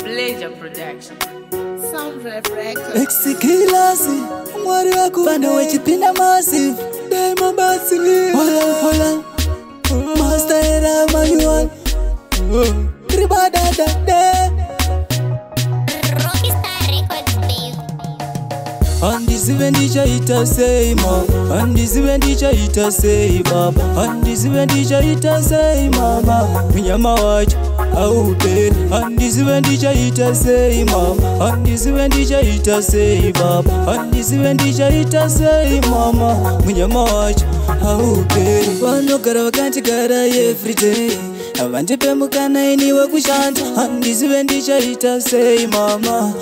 Pleasure Production. Sound Records. Exikilasi, mwari wako Bano wechipinda massive Demo basi Hola Master era manual Ribada da Rockstar Records, babe. Andisiwe ndichaita sei mama, andisiwe ndichaita sei baba, andisiwe ndichaita sei mama, mnyama wacho auperi. Andisiwe ndichaita sei mama, andisiwe ndichaita sei baba, andisiwe ndichaita sei mama, mnyama wacho auperi. Vanogara vakandigara every day, avandipe mukana iniwe kushanda. Andisiwe ndichaita sei mama,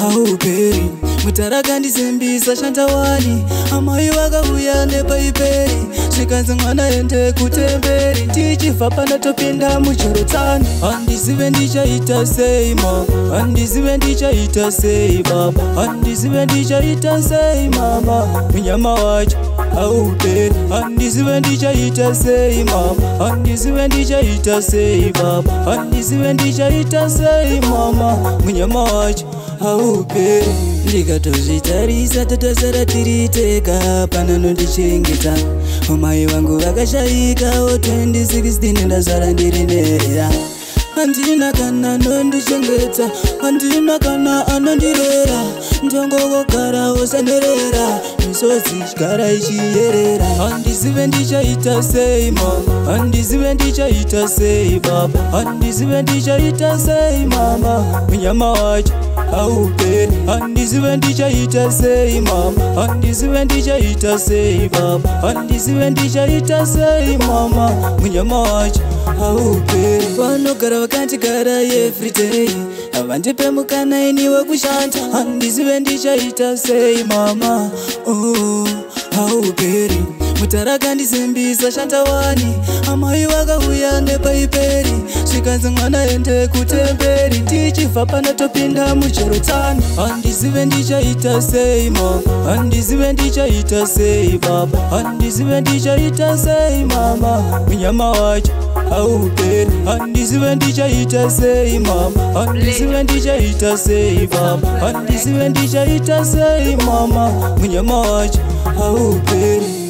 auperi. Mutaraka ndisimbisa shandawani, amai vakauya nepaiperi, zvikanzi mwana ende kutemberi, ndichibva panotopinda muchorotsani. Handisiwe ndichaita sei mama, handisiwe ndichaita sei baba, handisiwe ndichaita sei mama, mnyama wacho auperi. Handisiwe ndichaita sei mama, handisiwe ndichaita sei baba, handisiwe ndichaita sei mama, mnyama wacho auperi. Ndikatozvitarisa totosara tiri tega pananondichengeta. Mai vangu vakashayikawo 2016 ndasara ndiri nera. Handina kana anondichengeta, handina kana anondirera, ndongogara osanerera, misodzi chigara ichiyerera. Handisiwe ndichaita sei mama, handisiwe ndichaita sei baba, handisiwe ndichaita sei mama, mnyama wacho auperi. Handisiwe ndichaita sei mama, handisiwe ndichaita sei baba, handisiwe ndichaita sei mama, mnyama wacho auperi. Vanogara vakandigara every day, avandipe mukana iniwe kushanda. Handisiwe ndichaita sei mama, auperi. Mutaraka ndisimbisa shandawani, amai vakauya nepaiperi, zvikanzi mwana ende kutemberi, ndichibva panotopinda muchorotsani. Handisiwe ndichaita sei mama, handisiwe ndichaita sei baba, handisiwe ndichaita sei mama, mnyama wacho auperi. Handisiwe ndichaita sei mama, handisiwe ndichaita sei baba, handisiwe ndichaita sei mama, mnyama wacho auperi.